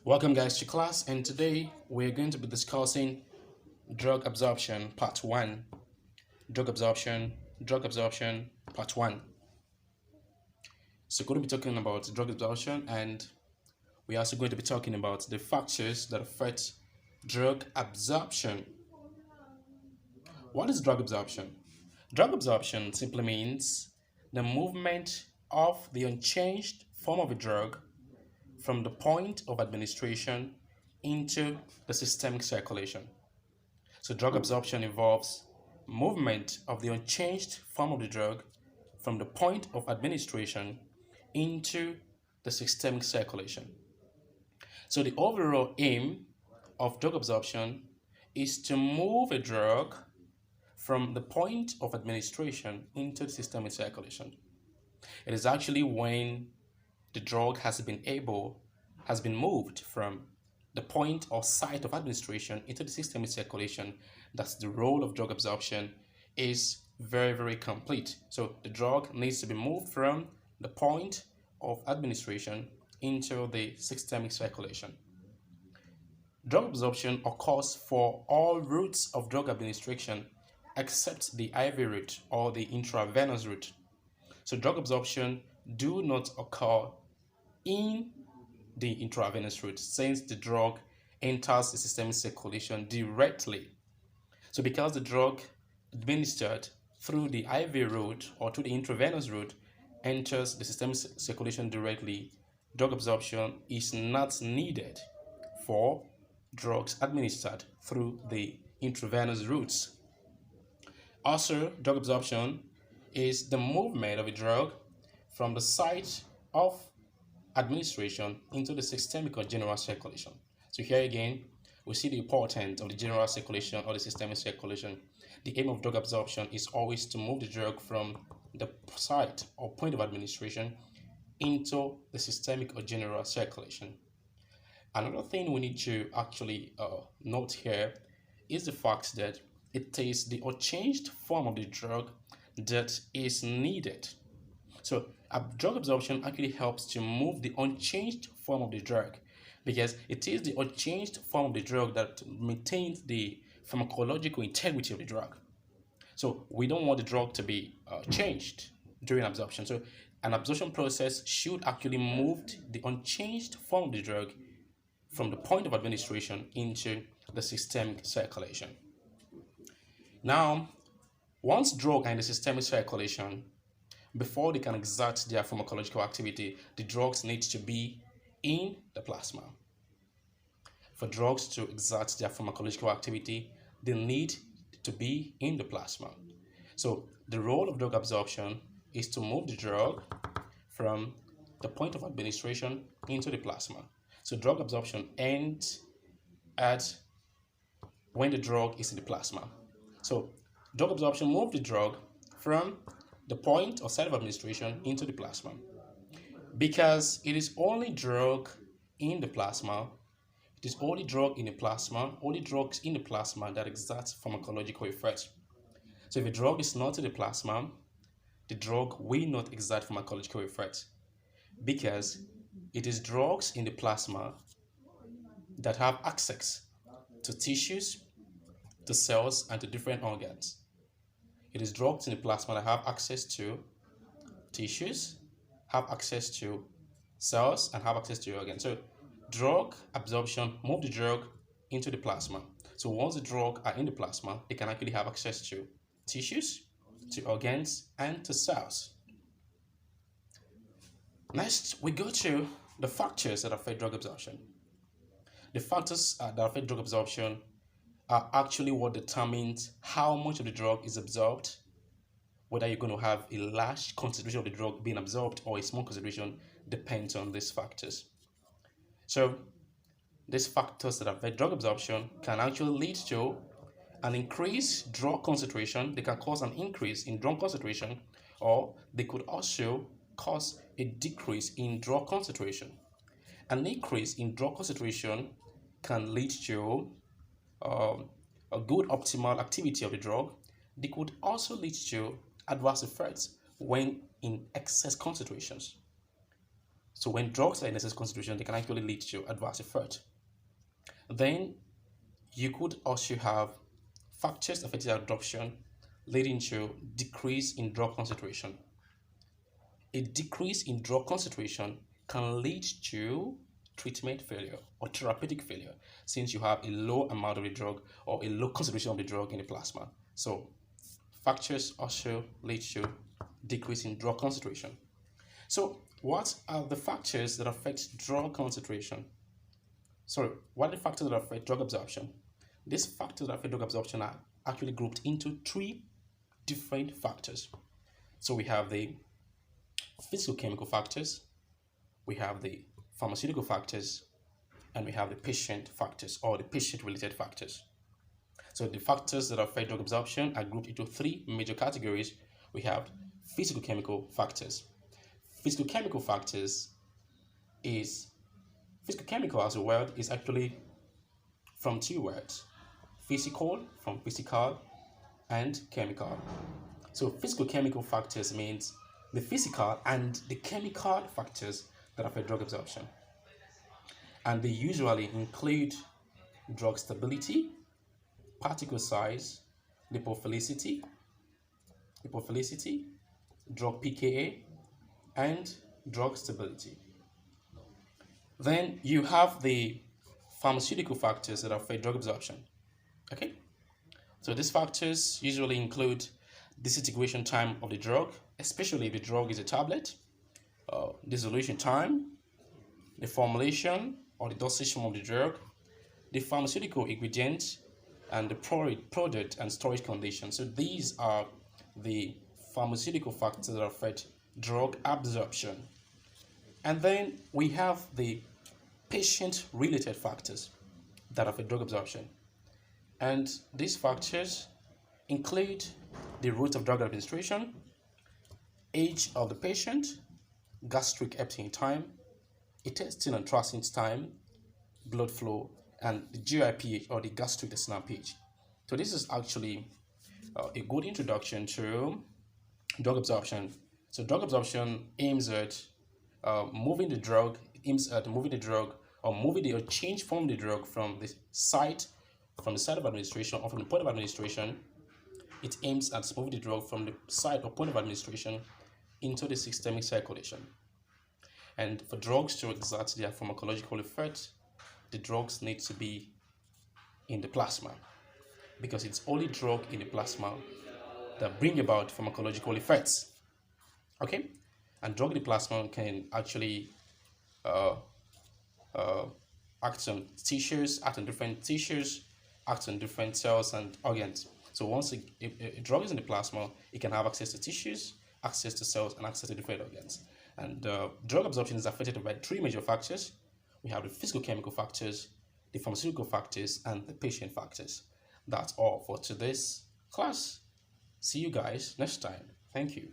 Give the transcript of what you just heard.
Welcome guys to class, and today we're going to be discussing drug absorption part 1. Drug absorption part 1. So we're going to be talking about drug absorption, and we're also going to be talking about the factors that affect drug absorption. What is drug absorption? Drug absorption simply means the movement of the unchanged form of a drug from the point of administration into the systemic circulation. So drug absorption involves movement of the unchanged form of the drug from the point of administration into the systemic circulation. So the overall aim of drug absorption is to move a drug from the point of administration into the systemic circulation. It is actually when the drug has been moved from the point or site of administration into the systemic circulation. That's the role of drug absorption is very complete. So the drug needs to be moved from the point of administration into the systemic circulation. Drug absorption occurs for all routes of drug administration except the IV route or the intravenous route. So drug absorption do not occur in the intravenous route since the drug enters the systemic circulation directly. So because the drug administered through the IV route or through the intravenous route enters the systemic circulation directly, drug absorption is not needed for drugs administered through the intravenous routes. Also, drug absorption is the movement of a drug from the site of administration into the systemic or general circulation. So here again, we see the importance of the general circulation or the systemic circulation. The aim of drug absorption is always to move the drug from the site or point of administration into the systemic or general circulation. Another thing we need to actually note here is the fact that it is the unchanged form of the drug that is needed. So drug absorption actually helps to move the unchanged form of the drug because it is the unchanged form of the drug that maintains the pharmacological integrity of the drug. So we don't want the drug to be changed during absorption. So an absorption process should actually move the unchanged form of the drug from the point of administration into the systemic circulation. Now, once drugs are in the systemic circulation, before they can exert their pharmacological activity, the drugs need to be in the plasma. For drugs to exert their pharmacological activity, they need to be in the plasma. So the role of drug absorption is to move the drug from the point of administration into the plasma. So drug absorption ends at when the drug is in the plasma. So drug absorption moves the drug from the point or site of administration into the plasma. Because it is only drug in the plasma, it is only drug in the plasma, only drugs in the plasma that exert pharmacological effect. So if a drug is not in the plasma, the drug will not exert pharmacological effect because it is drugs in the plasma that have access to tissues, to cells, and to different organs. It is drugs in the plasma that have access to tissues, have access to cells, and have access to organs. So drug absorption moves the drug into the plasma. So once the drugs are in the plasma, they can actually have access to tissues, to organs, and to cells. Next, we go to the factors that affect drug absorption. The factors that affect drug absorption are actually what determines how much of the drug is absorbed, whether you're going to have a large concentration of the drug being absorbed or a small concentration depends on these factors. So these factors that affect drug absorption can actually lead to an increased drug concentration. They can cause an increase in drug concentration, or they could also cause a decrease in drug concentration. An increase in drug concentration can lead to a good optimal activity of the drug. They could also lead to adverse effects when in excess concentrations. So when drugs are in excess concentration, they can actually lead to adverse effect. Then you could also have factors affecting absorption leading to decrease in drug concentration. A decrease in drug concentration can lead to treatment failure or therapeutic failure since you have a low amount of the drug or a low concentration of the drug in the plasma. So factors also lead to decrease in drug concentration. So what are the factors that affect drug concentration? Sorry, what are the factors that affect drug absorption? These factors that affect drug absorption are actually grouped into three different factors. So we have the physicochemical factors, we have the pharmaceutical factors, and we have the patient factors or the patient-related factors. So the factors that affect drug absorption are grouped into three major categories. We have physicochemical factors. Physicochemical factors is physicochemical as a word is actually from two words: physical from physical and chemical. So physicochemical factors means the physical and the chemical factors that affect drug absorption. And they usually include drug stability, particle size, lipophilicity, drug pKa, and drug stability. Then you have the pharmaceutical factors that affect drug absorption. Okay? So these factors usually include disintegration time of the drug, especially if the drug is a tablet, dissolution time, the formulation or the dosage form of the drug, the pharmaceutical ingredients, and the product and storage conditions. So these are the pharmaceutical factors that affect drug absorption. And then we have the patient-related factors that affect drug absorption. And these factors include the route of drug administration, age of the patient, gastric emptying time, intestinal and transit time, blood flow, and the GI pH or the gastrointestinal pH. So this is actually a good introduction to drug absorption. So drug absorption aims at moving the drug or moving the change from the drug from the site of administration or from the point of administration. It aims at moving the drug from the site or point of administration into the systemic circulation. And for drugs to exert their pharmacological effect, the drugs need to be in the plasma, because it's only drug in the plasma that bring about pharmacological effects. Okay, and drug in the plasma can actually act on tissues, act on different tissues, act on different cells and organs. So once a drug is in the plasma, it can have access to tissues, access to cells, and access to different organs. And drug absorption is affected by three major factors. We have the physicochemical factors, the pharmaceutical factors, and the patient factors. That's all for today's class. See you guys next time. Thank you.